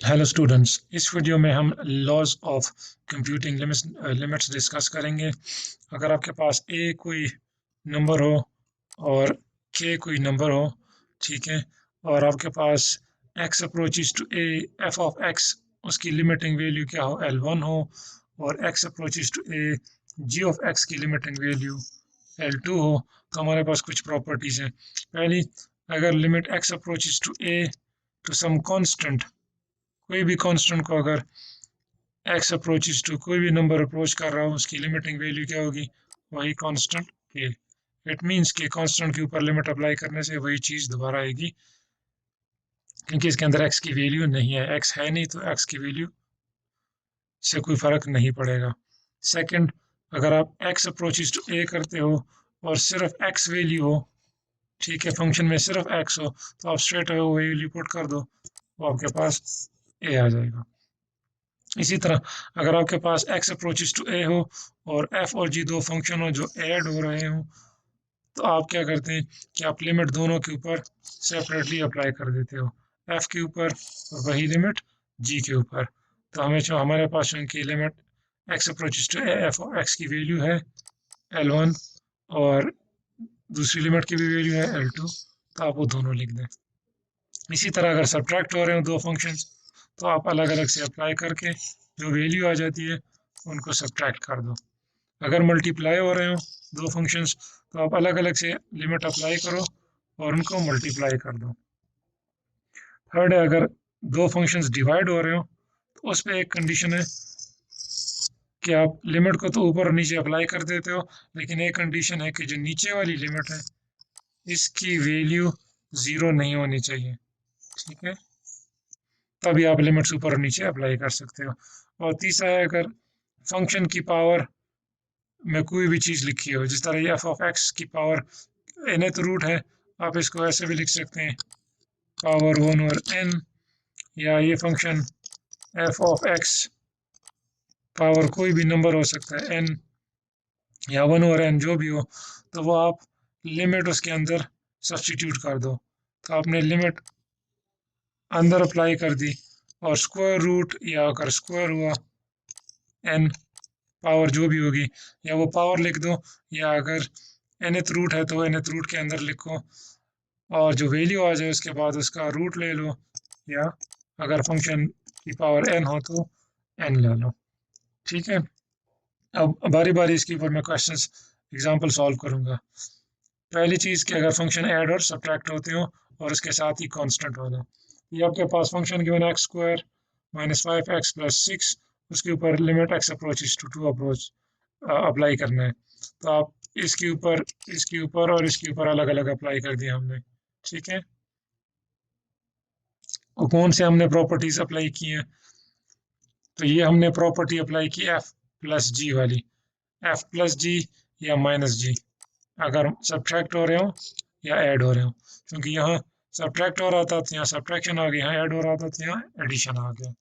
Hello students, इस video में हम laws of computing limits discuss करेंगे। अगर आपके पास ए कोई नंबर हो और के कोई नंबर हो, ठीक है, और आपके पास x approaches to A, F of x उसकी लिमिटिंग वैल्यू क्या हो, L1 हो, और x approaches to A, g of x की लिमिटिंग वैल्यू L2 हो, तो हमारे पास कुछ प्रॉपर्टीज हैं। पहली, अगर limit x approaches to A to some constant, कोई भी कांस्टेंट को अगर x अप्रोचेस टू कोई भी नंबर अप्रोच कर रहा हो, उसकी लिमिटिंग वैल्यू क्या होगी, वही कांस्टेंट k। इट मींस कि कांस्टेंट के ऊपर लिमिट अप्लाई करने से वही चीज़ दोबारा आएगी, क्योंकि इसके अंदर x की वैल्यू नहीं है। x है नहीं तो x की वैल्यू से कोई फ़र्क नहीं पड़ेगा। सेकंड, अगर आप x अप्रोचेस टू a करते हो और सिर्फ x वैल्यू हो, ठीक है, फंक्शन में सिर्फ x हो, तो आप स्ट्रेट अवे वैल्यू पुट कर दो, वो आपके पास a आ जाएगा। इसी तरह अगर आपके पास x अप्रोचेस टू a हो और f और g दो फंक्शन हो जो ऐड हो रहे हो, तो आप क्या करते हैं कि आप लिमिट दोनों के ऊपर सेपरेटली अप्लाई कर देते हो, f के ऊपर और वही लिमिट g के ऊपर। तो हमें जो हमारे पास उनकी limit x approaches to a, f of x की वैल्यू है L1 और दूसरी लिमिट की भी वैल्यू है L2, तो आप वो दोनों लिख दें। इसी तरह अगर सब्ट्रैक्ट हो रहे हो दो फंक्शंस, तो आप अलग अलग से अप्लाई करके जो वैल्यू आ जाती है उनको सब्ट्रैक्ट कर दो। अगर मल्टीप्लाई हो रहे हो दो फंक्शंस, तो आप अलग अलग से लिमिट अप्लाई करो और उनको मल्टीप्लाई कर दो। थर्ड है, अगर दो फंक्शंस डिवाइड हो रहे हो, तो उस पर एक कंडीशन है कि आप लिमिट को तो ऊपर और नीचे अप्लाई कर देते हो, लेकिन एक कंडीशन है कि जो नीचे वाली लिमिट है इसकी वैल्यू 0 नहीं होनी चाहिए, ठीक है, तभी आप लिमिट्स ऊपर और नीचे अप्लाई कर सकते हो। और तीसरा है, अगर फंक्शन की पावर में कोई भी चीज़ लिखी हो, जिस तरह ये एफ ऑफ एक्स की पावर nth रूट है, आप इसको ऐसे भी लिख सकते हैं पावर 1 और n, या ये function F of x power कोई भी नंबर हो सकता है n या 1 और n जो भी हो, तो वो आप लिमिट उसके अंदर सब्सटीट्यूट कर दो। तो आपने लिमिट अंदर अप्लाई कर दी और स्क्वायर रूट या अगर स्क्वायर हुआ n पावर जो भी होगी, या वो पावर लिख दो, या अगर nth रूट है तो nth रूट के अंदर लिखो और जो वैल्यू आ जाए उसके बाद उसका रूट ले लो, या अगर फंक्शन की पावर n हो तो n ले लो, ठीक है। अब बारी बारी इसके ऊपर मैं क्वेश्चंस एग्जांपल सॉल्व करूंगा। पहली चीज़ कि अगर फंक्शन ऐड और सब्ट्रैक्ट होते हो और उसके साथ ही कांस्टेंट होना, ये आपके पास function given x square minus 5x plus 6, उसके ऊपर limit x approaches to 2 approach apply करना है। तो आप इसके ऊपर और इसके ऊपर अलग अलग अप्लाई कर दिया हमने, ठीक है। और कौन से हमने प्रॉपर्टीज अप्लाई की हैं, तो ये हमने प्रॉपर्टी अप्लाई की एफ प्लस जी वाली, एफ प्लस जी या माइनस जी, अगर सब्ट्रैक्ट हो रहे हो या ऐड हो रहे हो, क्योंकि यहाँ सब्ट्रैक्ट हो रहा था तो यहाँ सब्ट्रैक्शन आ गया, यहाँ ऐड हो रहा था तो यहाँ एडिशन आ गया।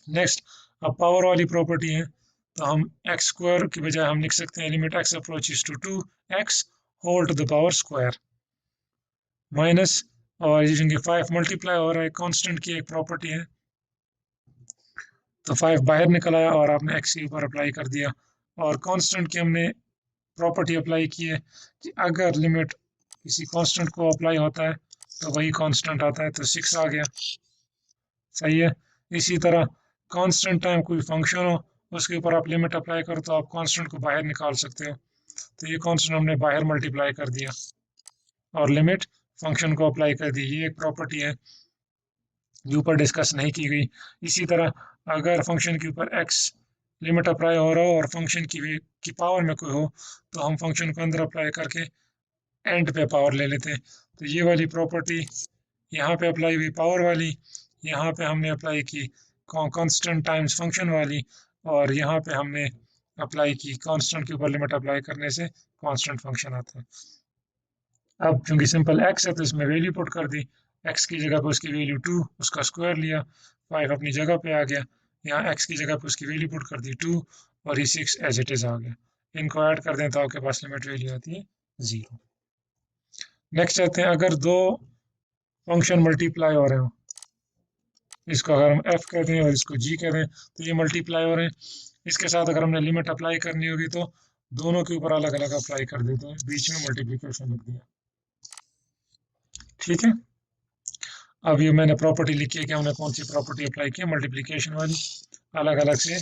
नेक्स्ट, अब पावर वाली प्रॉपर्टी है, तो हम एक्स स्क्वायर की बजाय हम लिख सकते हैं limit x approaches to 2x whole to the power square minus, और ये क्योंकि 5 मल्टीप्लाई हो रहा है, कांस्टेंट की एक प्रॉपर्टी है, तो 5 बाहर निकल आया और आपने x के ऊपर अप्लाई कर दिया। और कांस्टेंट की हमने प्रॉपर्टी अप्लाई की है कि अगर लिमिट किसी कांस्टेंट को अप्लाई होता है तो वही कांस्टेंट आता है, तो 6 आ गया, सही है। इसी तरह कांस्टेंट टाइम कोई फंक्शन हो, उसके ऊपर आप लिमिट अप्लाई करो तो आप कांस्टेंट को बाहर निकाल सकते हो, तो ये कांस्टेंट हमने बाहर मल्टीप्लाई कर दिया और लिमिट फंक्शन को अप्लाई कर दी, ये एक प्रॉपर्टी है जो ऊपर डिस्कस नहीं की गई। इसी तरह अगर फंक्शन के ऊपर x लिमिट अप्लाई हो रहा हो और फंक्शन की पावर में कोई हो, तो हम फंक्शन को अंदर अप्लाई करके एंड पे पावर ले लेते हैं। तो ये वाली प्रॉपर्टी यहाँ पे अप्लाई हुई पावर वाली, यहाँ पे हमने अप्लाई की कांस्टेंट टाइम्स फंक्शन वाली, और यहाँ पे हमने अप्लाई की कांस्टेंट के ऊपर लिमिट अप्लाई करने से कांस्टेंट फंक्शन आता है। अब क्योंकि सिंपल x है तो इसमें वैल्यू पुट कर दी, x की जगह पे उसकी वैल्यू 2, उसका स्क्वायर लिया, 5 अपनी जगह पे आ गया, यहाँ x की जगह पे उसकी वैल्यू पुट कर दी 2 और ये 6 एज इट इज आ गया। इनको ऐड कर दें तो आपके पास लिमिट वैल्यू आती है 0। नेक्स्ट आते हैं, अगर दो फंक्शन मल्टीप्लाई हो रहे हो, इसको अगर हम f कह दें और इसको g कह दें तो ये मल्टीप्लाई हो रहे हैं। इसके साथ अगर हमने लिमिट अप्लाई करनी होगी तो दोनों के ऊपर अलग अलग अप्लाई कर देते हैं, बीच में मल्टीप्लिकेशन लिख दिया। ठीक है, अब ये मैंने प्रॉपर्टी लिखी है कि हमने कौन सी प्रॉपर्टी अप्लाई की है, मल्टीप्लिकेशन वाली, अलग अलग से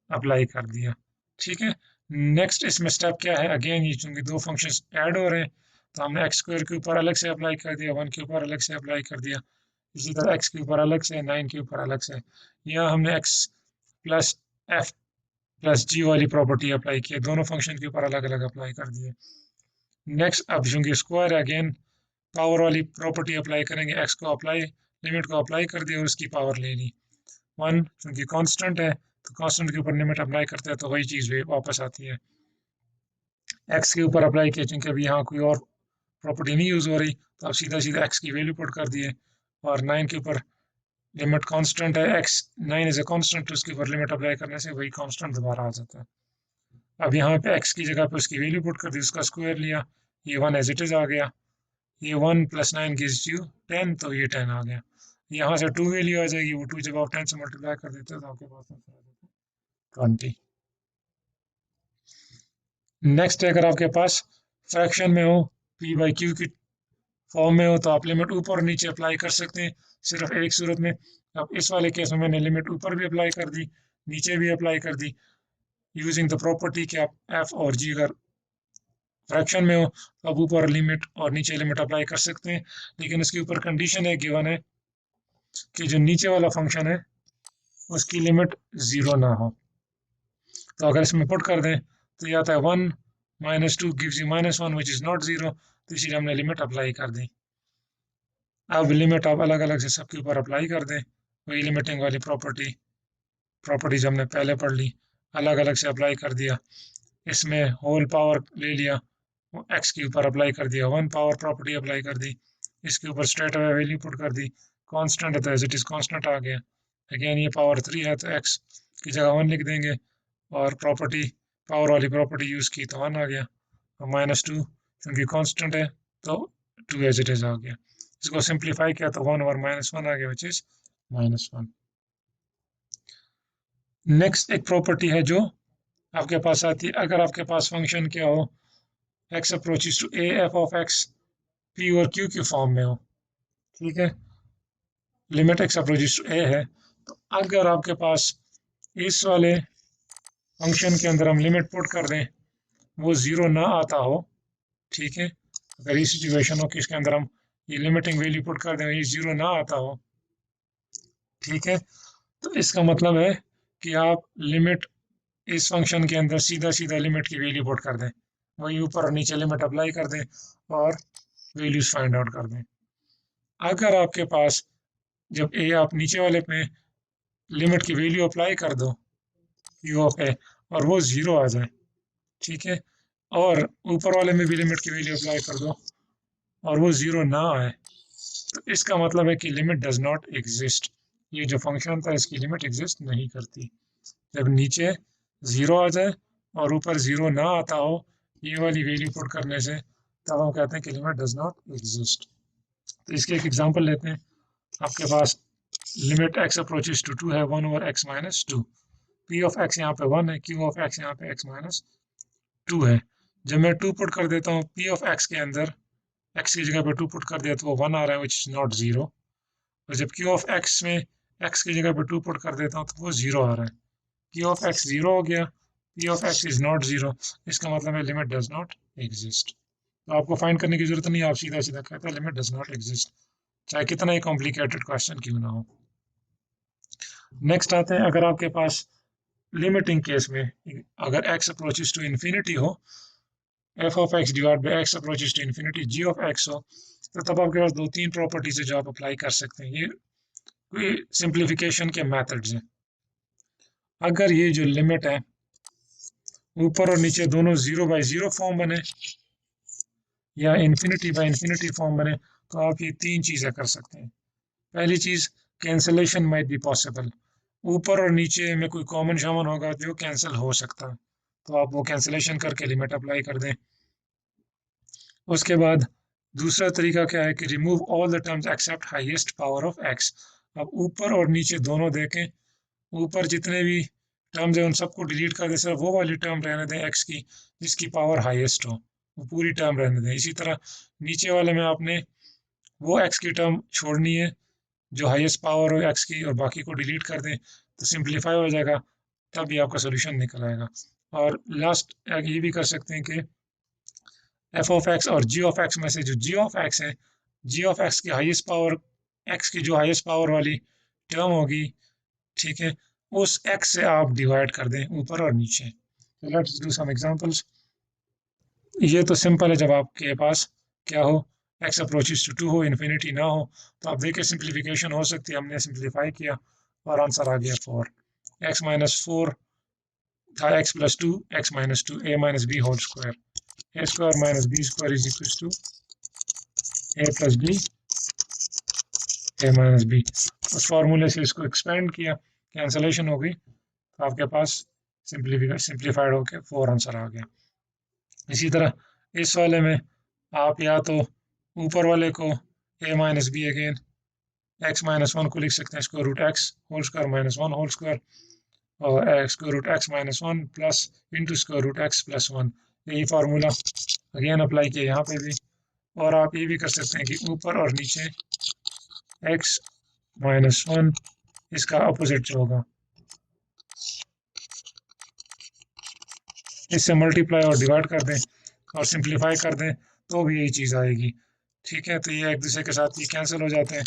अप्लाई कर दिया। ठीक है, नेक्स्ट इसमें स्टेप क्या है, अगेन ये चूंकि दो फंक्शंस ऐड हो रहे हैं तो हमने एक्स स्क्वायर के ऊपर अलग से अप्लाई कर दिया, 1 के ऊपर अलग से अप्लाई कर दिया, इसी तरह एक्स के ऊपर अलग से, 9 के ऊपर अलग से। यहाँ हमने एक्स प्लस एफ प्लस जी वाली प्रॉपर्टी अप्लाई की है, दोनों फंक्शन के ऊपर अलग अलग अप्लाई कर दिए। नेक्स्ट अब चूंकि स्क्वायर है, अगेन पावर वाली प्रॉपर्टी अप्लाई करेंगे, एक्स को अप्लाई, लिमिट को अप्लाई कर दिया और उसकी पावर ले ली। 1 क्योंकि कांस्टेंट है तो कांस्टेंट के ऊपर लिमिट अप्लाई करते हैं तो वही चीज़ वापस आती है। एक्स के ऊपर अप्लाई किया, चूंकि अभी यहाँ कोई और प्रॉपर्टी नहीं यूज़ हो रही तो आप सीधा सीधा एक्स की वैल्यू पुट कर दिए, और 9 के ऊपर लिमिट कांस्टेंट है, एक्स 9 इज अ कांस्टेंट, तो उसके ऊपर लिमिट अप्लाई करने से वही कांस्टेंट दोबारा आ जाता है। अब यहाँ पे एक्स की जगह पे उसकी वैल्यू पुट कर दी, उसका स्क्वायर लिया, ये 1 एज इट इज़ आ गया, ये 1 + 9 गिव्स यू 10, तो ये 10 आ गया। यहाँ से 2 वैल्यू आ जाएगी, वो 2 जब आप 10 से मल्टीप्लाई कर देते हो तो आपके पास आंसर आ जाता है 20। नेक्स्ट अगर आपके पास फ्रैक्शन में हो, p/q की फॉर्म में हो तो आप लिमिट ऊपर और नीचे अप्लाई कर सकते हैं, सिर्फ एक सूरत में। अब इस वाले केस में मैंने लिमिट ऊपर भी अप्लाई कर दी, नीचे भी अप्लाई कर दी, यूजिंग द प्रॉपर्टी कि आप f और g अगर फ्रैक्शन में हो तो आप ऊपर लिमिट और नीचे लिमिट अप्लाई कर सकते हैं, लेकिन उसके ऊपर कंडीशन है, गिवन है कि जो नीचे वाला फंक्शन है उसकी लिमिट 0 ना हो। तो अगर इसमें पुट कर दें तो ये आता है 1 - 2 gives you -1 which is not 0, तो इसीलिए हमने लिमिट अप्लाई कर दी। अब लिमिट आप अलग अलग से सबके ऊपर अप्लाई कर दें, वही लिमिटिंग वाली प्रॉपर्टीज हमने पहले पढ़ ली, अलग अलग से अप्लाई कर दिया। इसमें होल पावर ले लिया, एक्स के ऊपर अप्लाई कर दिया, 1 पावर प्रॉपर्टी अप्लाई कर दी, इसके ऊपर स्ट्रेट अवे वैल्यू पुट कर दी, कांस्टेंट है तो एज इट इज कांस्टेंट आ गया। अगेन ये पावर 3 है तो एक्स की जगह 1 लिख देंगे, और प्रॉपर्टी पावर वाली प्रॉपर्टी यूज की तो 1 आ गया, और -2 क्योंकि कांस्टेंट है तो 2 एज इट इज आ गया। इसको सिंप्लीफाई किया तो 1 और -1 आ गया विच इज -1। नेक्स्ट एक प्रॉपर्टी है जो आपके पास आती है, अगर आपके पास फंक्शन क्या हो, x approaches to a f of x p और q की फॉर्म में हो। ठीक है, limit x approaches to a है, तो अगर आपके पास इस वाले फंक्शन के अंदर हम लिमिट पुट कर दें, वो 0 ना आता हो, ठीक है, अगर ये सिचुएशन हो कि इसके अंदर हम ये लिमिटिंग वैल्यू पुट कर दें, ये 0 ना आता हो, ठीक है, तो इसका मतलब है कि आप लिमिट इस फंक्शन के अंदर सीधा सीधा लिमिट की वैल्यू पुट कर दें, वही ऊपर और नीचे लिमिट अप्लाई कर दें और वैल्यूज फाइंड आउट कर दें। अगर आपके पास जब ए आप नीचे वाले पे लिमिट की वैल्यू अप्लाई कर दो यू ऑफ ए और वो 0 आ जाए, ठीक है, और ऊपर वाले में भी लिमिट की वैल्यू अप्लाई कर दो और वो 0 ना आए, तो इसका मतलब है कि लिमिट डज नॉट एग्जिस्ट, ये जो फंक्शन था इसकी लिमिट एग्जिस्ट नहीं करती। जब नीचे 0 आ जाए और ऊपर 0 ना आता हो ये वाली वैल्यू पुट करने से, तब हम कहते हैं कि लिमिट डज नॉट एग्जिस्ट। तो इसके एक एग्जांपल लेते हैं, आपके पास लिमिट x अप्रोचेस टू 2 है 1 over x - 2, p of x यहाँ पे 1 है, q ऑफ x यहाँ पे x - 2 है। जब मैं 2 पुट कर देता हूँ p ऑफ x के अंदर, x की जगह पे 2 पुट कर दिया तो वो 1 आ रहा है विच इज नॉट 0, और जब q ऑफ x में x की जगह पे 2 पुट कर देता हूँ तो वो 0 आ रहा है, p ऑफ x 0 हो गया, p of x is not 0, इसका मतलब है लिमिट डज नॉट एग्जिस्ट। तो आपको फाइंड करने की जरूरत नहीं है, आप सीधा सीधा कहते हैं लिमिट डज नॉट एग्जिस्ट, चाहे कितना ही कॉम्प्लिकेटेड क्वेश्चन क्यों ना हो। नेक्स्ट आते हैं, अगर आपके पास लिमिटिंग केस में अगर x अप्रोचेस टू इन्फिनिटी हो, f of x divide by x approaches to infinity g of x हो, तो तब आपके पास 2-3 प्रॉपर्टीज है जो आप अप्लाई कर सकते हैं। ये कोई सिंप्लीफिकेशन के मेथड्स हैं। अगर ये जो लिमिट है ऊपर और नीचे दोनों 0/0 फॉर्म बने या इन्फिनिटी बाय इन्फिनिटी फॉर्म बने, तो आप ये 3 चीज़ें कर सकते हैं। पहली चीज़, कैंसलेशन माइट बी पॉसिबल, ऊपर और नीचे में कोई कॉमन शामन होगा जो कैंसिल हो सकता है, तो आप वो कैंसलेशन करके लिमिट अप्लाई कर दें। उसके बाद दूसरा तरीका क्या है कि remove all the terms except highest power of x, अब ऊपर और नीचे दोनों देखें, ऊपर जितने भी टर्म्स हैं उन सबको डिलीट कर दें, सिर्फ वो वाली टर्म रहने दें एक्स की जिसकी पावर हाईएस्ट हो, वो पूरी टर्म रहने दें। इसी तरह नीचे वाले में आपने वो एक्स की टर्म छोड़नी है जो हाईएस्ट पावर हो एक्स की, और बाकी को डिलीट कर दें तो सिंप्लीफाई हो जाएगा, तब भी आपका सोल्यूशन निकल आएगा। और लास्ट ये भी कर सकते हैं कि एफ ऑफ एक्स और जी ऑफ एक्स में से जो जी ऑफ एक्स है, जी ऑफ एक्स की हाईएस्ट पावर, एक्स की जो हाईएस्ट पावर वाली टर्म होगी, ठीक है, उस एक्स से आप डिवाइड कर दें ऊपर और नीचे। तो लेट्स डू सम एग्जांपल्स। ये तो सिंपल है, जब आपके पास क्या हो, एक्स अप्रोचेस टू 2 हो, इन्फिनिटी ना हो, तो आप देखिए सिंप्लीफिकेशन हो सकती है। हमने सिंप्लीफाई किया और आंसर आ गया 4। एक्स माइनस 4 था x plus 2, x minus 2, a minus b whole square, a square minus b square is equal to a plus b, a minus b. उस फार्मूले से इसको एक्सपेंड किया, कैंसलेशन हो गई, तो आपके पास सिंप्लीफाइड होकर 4 आंसर आ गया। इसी तरह इस वाले में आप या तो ऊपर वाले को a minus b again x minus 1 को लिख सकते हैं square root x whole square minus 1 whole square, और square root x minus 1 plus into square root x plus 1। यही फार्मूला अगेन अप्लाई किया यहाँ पे भी। और आप ये भी कर सकते हैं कि ऊपर और नीचे एक्स माइनस 1 इसका अपोजिट जो होगा इससे मल्टीप्लाई और डिवाइड कर दें और सिंप्लीफाई कर दें तो भी यही चीज़ आएगी। ठीक है, तो ये एक दूसरे के साथ ये कैंसिल हो जाते हैं,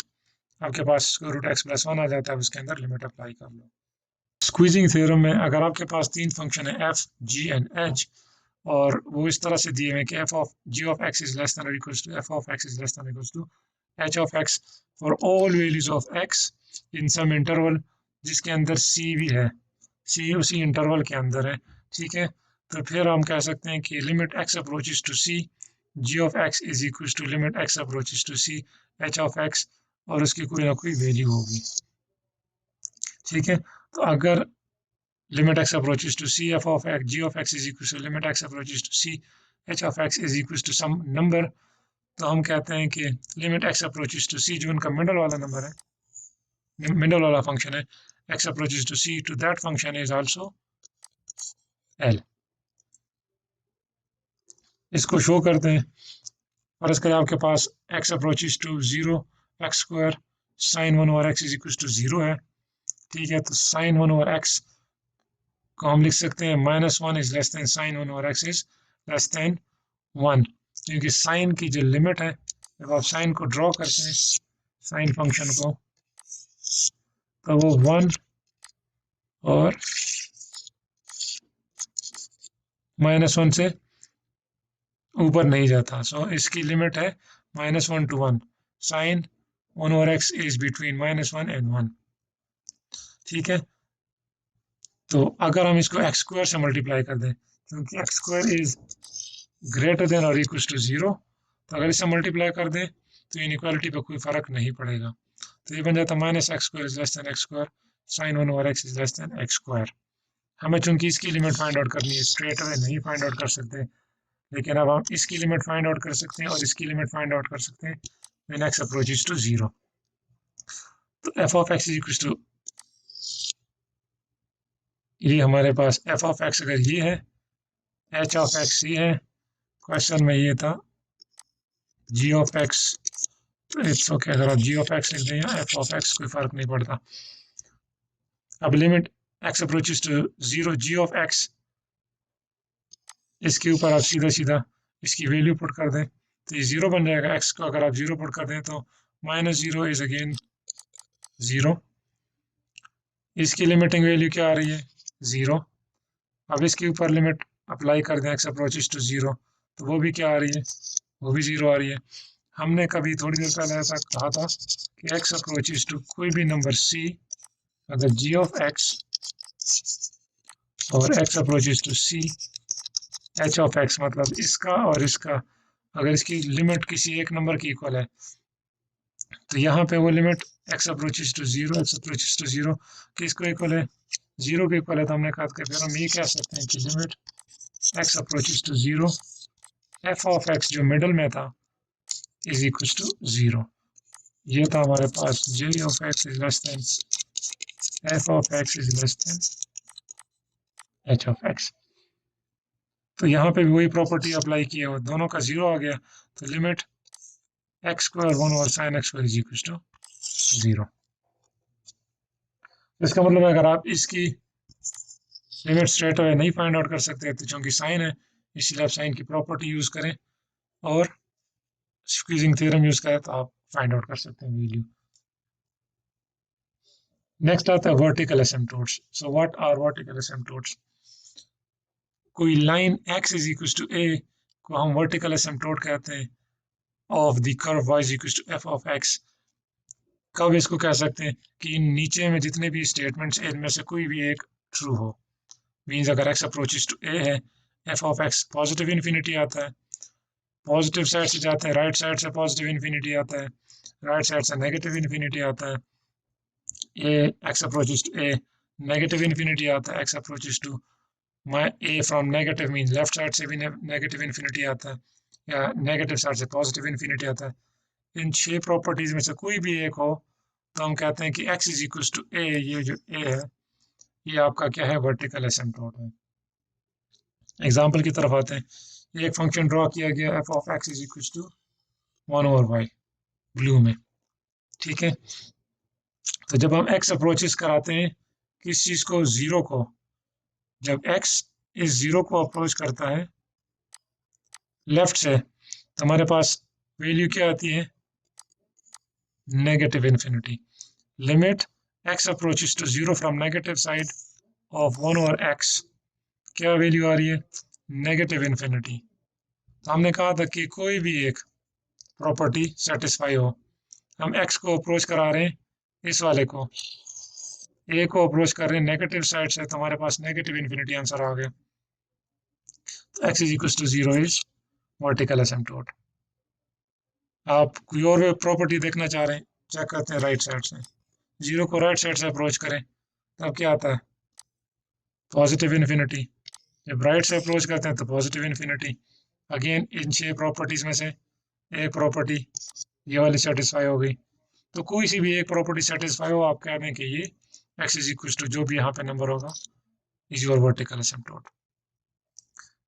आपके पास स्क्वायर रूट एक्स प्लस 1 आ जाता है, उसके अंदर लिमिट अप्लाई कर लो। स्क्वीजिंग थ्योरम में अगर आपके पास 3 फंक्शन है एफ, जी एंड एच, और वो इस तरह से दिए हुए कि f of g of x is less than और equals to f of x is less than equals to h of x for all values of x in some interval, जिसके अंदर सी भी है, सी उसी इंटरवल के अंदर है। ठीक है, तो फिर हम कह सकते हैं कि limit x approaches to c g of x is equal to limit x approaches to c h of x, और उसकी कोई ना कोई वैल्यू होगी। ठीक है, तो अगर limit x approaches to c f of x g of x is equal to limit x approaches to c h of x is equal to some number, तो हम कहते हैं कि limit x approaches to c जो उनका middle वाला number है, middle वाला फंक्शन है, x approaches to c to that function is also l. इसको शो करते हैं। फर्ज करें आपके पास x approaches to 0 x square sine 1 over x is equal to 0 है। ठीक है, तो साइन 1 ओवर एक्स को हम लिख सकते हैं minus 1 is less than sine 1 over x is less than 1, क्योंकि साइन की जो लिमिट है, जब आप साइन को ड्रॉ करते हैं साइन फंक्शन को, तो वो 1 और -1 से ऊपर नहीं जाता। सो इसकी लिमिट है -1 to 1, sine 1 over x is between -1 and 1। ठीक है, तो अगर हम इसको एक्स स्क्वायर से मल्टीप्लाई कर दें, क्योंकि x square is greater than और इक्वल टू 0, तो अगर इससे मल्टीप्लाई कर दें तो इनइक्वालिटी पे कोई फर्क नहीं पड़ेगा। तो ये बन जाता है minus x square is less then x square sine 1 over x is less then x square. हमें चूंकि इसकी लिमिट फाइंड आउट करनी है, स्ट्रेट अवे नहीं फाइंड आउट कर सकते, लेकिन अब हम इसकी लिमिट फाइंड आउट कर सकते हैं और इसकी लिमिट फाइंड आउट कर सकते हैं व्हेन एक्स अप्रोचेस टू 0। तो f of x is equal to, ये हमारे पास एफ ऑफ एक्स अगर ये है, एच ऑफ एक्स ये है, क्वेश्चन में ये था जी ऑफ एक्स, इट्स ओके अगर आप जी ऑफ एक्स लिख दें या एफ ऑफ एक्स कोई फर्क नहीं पड़ता। अब limit x approaches to 0 g of x, इसके ऊपर आप सीधा सीधा इसकी वैल्यू पुट कर दें तो ये 0 बन जाएगा। एक्स को अगर आप 0 पुट कर दें तो -0 इज अगेन 0। इसकी लिमिटिंग वैल्यू क्या आ रही है 0। अब इसके ऊपर लिमिट अप्लाई कर दें एक्स अप्रोचेस टू 0, तो वो भी क्या आ रही है, वो भी 0 आ रही है। हमने कभी थोड़ी देर पहले ऐसा कहा था कि एक्स अप्रोचेस टू कोई भी नंबर सी, अगर जी ऑफ एक्स और x approaches to c h of x, मतलब इसका और इसका अगर इसकी लिमिट किसी एक नंबर की इक्वल है, तो यहाँ पे वो limit x approaches to 0 x approaches to 0 किसको इक्वल है, 0 के इक्वल है। तो हमने कहा कि फिर हम ये कह सकते हैं कि limit x approaches to 0 f of x जो मिडल में था इज इक्वल टू 0। ये था हमारे पास j of x is less than f of x is less than h of x। तो यहाँ पे भी वही प्रॉपर्टी अप्लाई की है, वो दोनों का 0 आ गया, तो limit x square 1 over sin x square is equal to 0। इसका मतलब है अगर आप इसकी लिमिट स्ट्रेट अवे नहीं फाइंड आउट कर सकते तो चूंकि साइन है इसलिए आप साइन की प्रॉपर्टी यूज करें और स्क्वीजिंग थ्योरम यूज करें तो आप फाइंड आउट कर सकते हैं वैल्यू। नेक्स्ट आता है vertical asymptotes. So what are vertical asymptotes? कोई line x is equal to a को हम वर्टिकल एसिम्पटोट कहते हैं of the curve y is equal to f of x। कब इसको कह सकते हैं कि इन नीचे में जितने भी स्टेटमेंट्स इनमें से कोई भी एक ट्रू हो। मीन्स अगर x अप्रोचेस टू a है, f of x positive infinity आता है, पॉजिटिव साइड से जाते हैं राइट साइड से पॉजिटिव इन्फिनिटी आता है, राइट साइड से नेगेटिव इन्फिनिटी आता है, x approaches to a negative infinity आता है, x approaches to a from negative means left side से भी नेगेटिव इन्फिनिटी आता है या नेगेटिव साइड से पॉजिटिव इन्फिनिटी आता है। इन 6 प्रॉपर्टीज में से कोई भी एक हो तो हम कहते हैं कि x is equal to a, ये जो a है ये आपका क्या है, वर्टिकल एसिम्पटोट है। एग्जाम्पल की तरफ आते हैं, ये एक फंक्शन ड्रॉ किया गया f of x is equal to 1 over y blue में, ठीक है। तो जब हम x अप्रोचेस कराते हैं किस चीज को, 0 को, जब x इस 0 को अप्रोच करता है लेफ्ट से तो हमारे पास वैल्यू क्या आती है, negative infinity. Limit x approaches to 0 from negative side of 1 over x, क्या वैल्यू आ रही है, नेगेटिव इन्फिनिटी। तो हमने कहा था कि कोई भी एक प्रॉपर्टी सेटिस्फाई हो, हम x को अप्रोच करा रहे हैं इस वाले को, a को अप्रोच कर रहे हैं नेगेटिव साइड से तो हमारे पास नेगेटिव इन्फिनिटी आंसर आ गया। तो x is equal to 0 is vertical asymptote. आप कोई और प्रॉपर्टी देखना चाह रहे हैं, चेक करते हैं राइट साइड से, 0 को राइट साइड से अप्रोच करें तब क्या आता है, पॉजिटिव इन्फिनिटी। जब राइट से अप्रोच करते हैं तो positive infinity. Again in 6 properties में से एक प्रॉपर्टी ये वाली सेटिस्फाई हो गई, तो कोई सी भी एक प्रॉपर्टी सेटिस्फाई हो आप कह दें कि ये x इज इक्वल टू जो भी यहाँ पे नंबर होगा इज योर वर्टिकल एसिम्पटोट।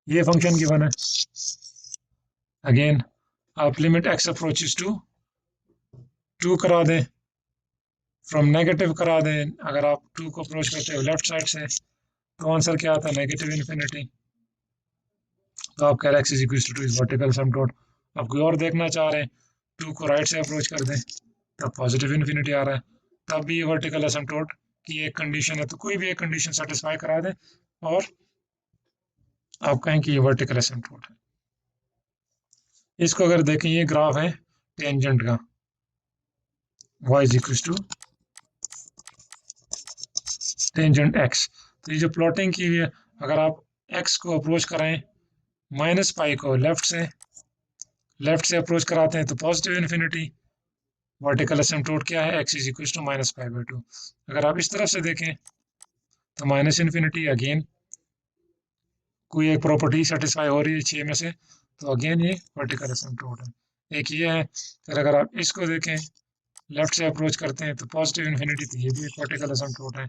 ये फंक्शन गिवन है। अगेन आप लिमिट x अप्रोचेस टू 2 करा दें, फ्रॉम नेगेटिव करा दें, अगर आप 2 को अप्रोच करते हो लेफ्ट साइड से तो आंसर क्या आता है, नेगेटिव इन्फिनिटी। तो आप कह रहे हैं x is equal to is vertical asymptote. आप कोई और देखना चाह रहे हैं, 2 को राइट से अप्रोच कर दें तब पॉजिटिव इन्फिनिटी आ रहा है, तब भी ये वर्टिकल एसिम्पटोट की एक कंडीशन है। तो कोई भी एक कंडीशन सेटिस्फाई करा दें और आप कहें कि ये वर्टिकल एसिम्पटोट है। इसको अगर देखें, ये ग्राफ है टेंजेंट का, y is equal to tangent x। तो ये जो प्लॉटिंग की हुई है, अगर आप x को अप्रोच कराएं माइनस पाई को लेफ्ट से अप्रोच कराते हैं तो पॉजिटिव इन्फिनिटी, वर्टिकल एसिम्पटोट क्या है, x is equal to minus pi by 2। अगर आप इस तरफ से देखें तो माइनस इन्फिनिटी, अगेन कोई एक प्रॉपर्टी सेटिस्फाई हो रही है 6 में से तो अगेन ये वर्टिकल एसिम्पटोट है। एक ये है, फिर अगर आप इसको देखें लेफ्ट से अप्रोच करते हैं तो पॉजिटिव इन्फिनिटी, तो ये भी एक वर्टिकल एसिम्पटोट है,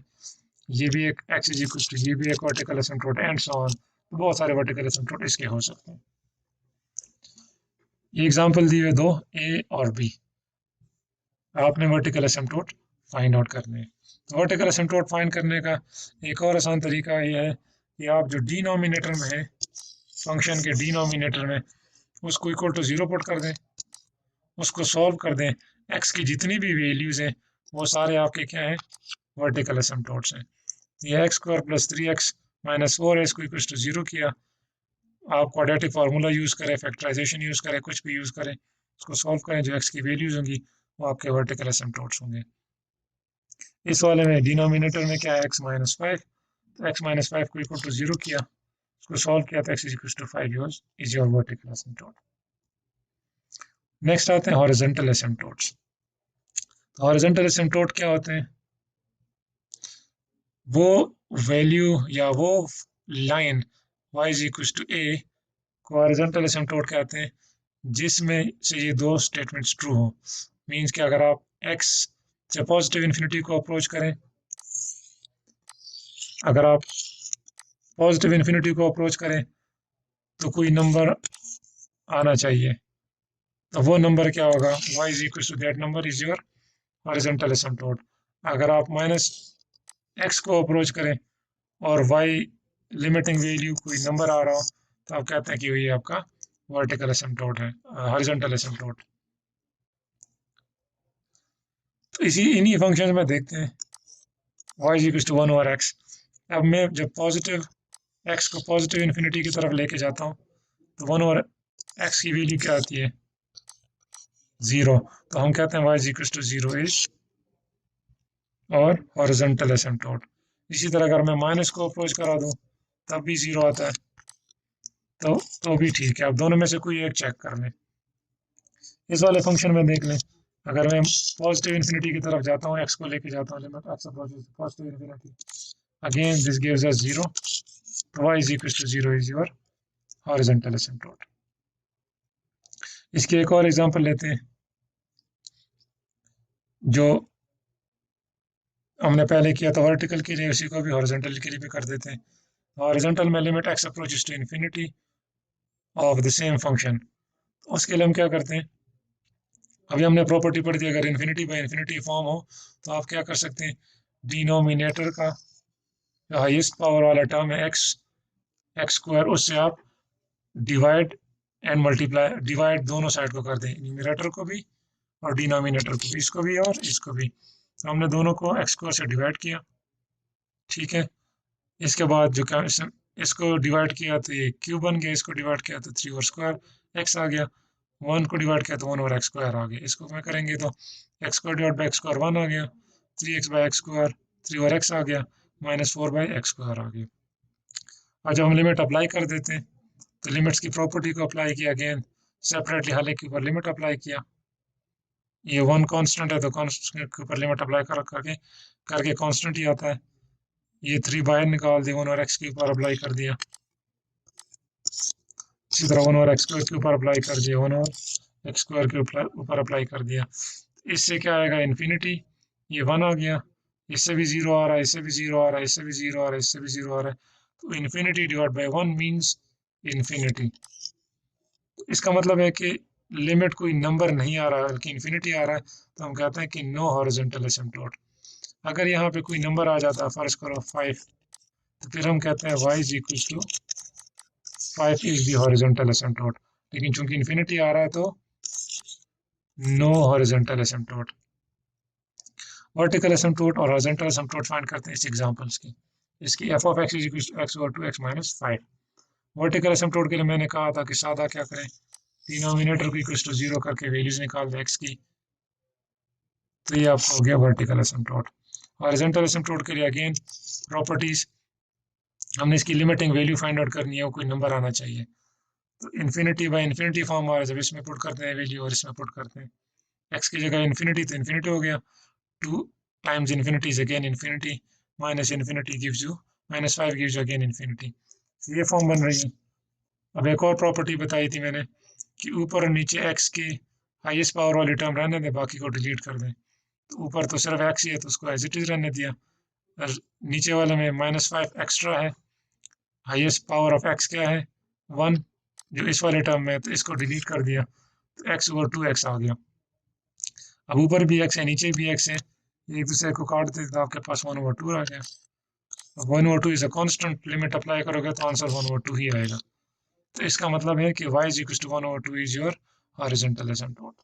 ये भी एक x इज इक्वल टू, ये भी एक वर्टिकल एसिम्पटोट एंड सो ऑन। तो बहुत सारे वर्टिकल एसिम्पटोट इसके हो सकते हैं। ये एग्जांपल दिए हुए 2 a और b, आपने वर्टिकल एसिम्पटोट फाइंड आउट करने हैं। तो वर्टिकल एसिम्पटोट फाइंड करने का एक और आसान तरीका ये है कि आप जो डिनोमिनेटर में है, फंक्शन के डिनोमिनेटर में उसको इक्वल टू 0 पुट कर दें, उसको सॉल्व कर दें, x की जितनी भी वैल्यूज हैं वो सारे आपके क्या हैं, वर्टिकल एसिम्पटोट्स हैं। ये x square plus 3x minus 4 इसको इक्वल टू 0 किया, आप क्वाड्रेटिक फार्मूला यूज़ करें, फैक्टराइजेशन यूज़ करें, कुछ भी यूज़ करें, उसको सॉल्व करें, जो x की वैल्यूज होंगी वो आपके वर्टिकल एसिम्पटोट्स होंगे। इस वाले में डिनोमिनेटर में क्या है, x माइनस 5, तो x माइनस 5 को इक्वल टू 0 किया, उसको सॉल्व किया तो x is equal to 5 is your vertical asymptote. Next आते हैं हॉरिजॉन्टल एसिम्पटोट्स। तो हॉरिजॉन्टल एसिम्पटोट क्या होते हैं, वो वैल्यू या वो line y is equal to a को हॉरिजॉन्टल एसिम्पटोट कहते हैं जिसमें से ये 2 स्टेटमेंट्स ट्रू हो। मीन्स कि अगर आप x से पॉजिटिव इन्फिनिटी को अप्रोच करें, अगर आप पॉजिटिव इन्फिनिटी को अप्रोच करें तो कोई नंबर आना चाहिए, तो वो नंबर क्या होगा, y is equal to that number is your horizontal asymptote. अगर आप माइनस x को अप्रोच करें और y लिमिटिंग वैल्यू कोई नंबर आ रहा हो तो आप कहते हैं कि ये आपका वर्टिकल एसिम्पटोट है, हॉरिजॉन्टल एसिम्पटोट। तो इन्हीं फंक्शन में देखते हैं y is equal to 1 over x। अब मैं जब पॉजिटिव x को पॉजिटिव इन्फिनिटी की तरफ लेके जाता हूँ तो 1 ओवर x की वैल्यू क्या आती है, 0। तो हम कहते हैं y is equal to 0 is और हॉरिजॉन्टल एसिम्पटोट। इसी तरह अगर मैं माइनस को अप्रोच करा दूं तब भी 0 आता है, तो भी ठीक है। अब दोनों में से कोई एक चेक कर लें। इस वाले फंक्शन में देख लें, अगर मैं पॉजिटिव इन्फिनिटी की तरफ जाता हूँ, x को लेके जाता हूँ, limit x approaches to positive infinity, again this gives us 0, तो y is equal to 0 is your horizontal asymptote. इसकी एक और एग्जांपल लेते हैं जो हमने पहले किया था वर्टिकल के लिए, उसी को भी हॉरिजॉन्टल के लिए भी कर देते हैं। हॉरिजॉन्टल में limit x approaches to infinity of the same function, उसके लिए हम क्या करते हैं, अभी हमने प्रॉपर्टी पढ़ी थी, अगर इन्फिनिटी बाय इन्फिनिटी फॉर्म हो तो आप क्या कर सकते हैं, डिनोमिनेटर का हाईएस्ट पावर वाला टर्म है x स्क्वायर, उससे आप डिवाइड एंड मल्टीप्लाई, डिवाइड दोनों साइड को कर दें, न्यूमरेटर को भी और डिनोमिनेटर को भी, इसको भी और इसको भी। तो हमने दोनों को x स्क्वायर से डिवाइड किया, ठीक है। इसके बाद जो क्या इसको डिवाइड किया तो ये क्यूब बन गया, इसको डिवाइड किया तो 3 ओवर स्क्वायर x आ गया, 1 को डिवाइड किया तो 1 ओवर x स्क्वायर आ गया। इसको मैं करेंगे तो x square divide by x square 1 आ गया, 3x by x square 3 over x आ गया, माइनस 4 बाई x स्क्वायर आ गया। और जब हम लिमिट अप्लाई कर देते हैं तो लिमिट्स की प्रॉपर्टी को अप्लाई किया, अगेन सेपरेटली हाल के ऊपर लिमिट अप्लाई किया, ये 1 कांस्टेंट है तो कांस्टेंट के ऊपर लिमिट अप्लाई करके कांस्टेंट ही आता है। ये 3 बाहर निकाल दिया, 1 और x के ऊपर अप्लाई कर दिया, इसी तरह 1 और x स्क्वायर के ऊपर अप्लाई कर दिया, 1 और x स्क्वायर के ऊपर अप्लाई कर दिया। इससे क्या आएगा, इन्फिनिटी, ये 1 आ गया, इससे भी 0 आ रहा है, इससे भी 0 आ रहा है, इससे भी 0 आ रहा है, इससे भी 0 आ रहा है, तो infinity divide by 1 means infinity. इसका मतलब है कि लिमिट कोई नंबर नहीं आ रहा है बल्कि इन्फिनिटी आ रहा है, तो हम कहते हैं कि नो हॉरिजॉन्टल एसिम्पटोट। अगर यहाँ पे कोई नंबर आ जाता है, फर्ज करो 5, तो फिर हम कहते हैं y is equal to 5 is the horizontal asymptote. लेकिन चूंकि इन्फिनिटी आ रहा है तो no horizontal asymptote. Vertical asymptote और हॉरिजॉन्टल एसिम्पटोट फाइंड करते हैं इस एग्जांपल्स की। इसकी f of x is equal to x over 2x minus 5। Vertical asymptote के लिए मैंने कहा था कि सादा क्या करें, डिनोमिनेटर को इक्वल टू 0 करके वैल्यूज निकाल दें x की, तो ये आपका हो गया वर्टिकल एसिम्पटोट। हॉरिजॉन्टल एसिम्पटोट के लिए अगेन प्रॉपर्टीज, हमने इसकी लिमिटिंग वैल्यू फाइंड आउट करनी है, वो कोई नंबर आना चाहिए, तो इन्फिनिटी बाय इन्फिनिटी फॉर्म आ रहा है, जब इसमें पुट करते हैं वैल्यू और इसमें पुट करते हैं, x की जगह इन्फिनिटी तो इन्फिनिटी हो गया, 2 times infinity is again infinity, minus infinity gives you minus 5 gives you again infinity, ये फॉर्म बन रही है। अब एक और प्रॉपर्टी बताई थी मैंने कि ऊपर और नीचे x के हाईएस्ट पावर वाली टर्म रहने दें, बाकी को डिलीट कर दें। तो ऊपर तो सिर्फ x ही है तो उसको एज इट इज रहने दिया, और नीचे वाले में -5 एक्स्ट्रा है, हाईएस्ट पावर ऑफ x क्या है 1 जो इस वाले टर्म में है, तो इसको डिलीट कर दिया, तो x ओवर 2x आ गया। अब ऊपर भी x है नीचे भी x है, एक दूसरे को काट देते तो आपके पास 1 ओवर 2 आ गया। 1 over 2 is a constant, limit apply करोगे तो आंसर 1 ओवर 2 ही आएगा। तो इसका मतलब है कि y is equal to 1 over 2 is your horizontal एसिम्पटोट।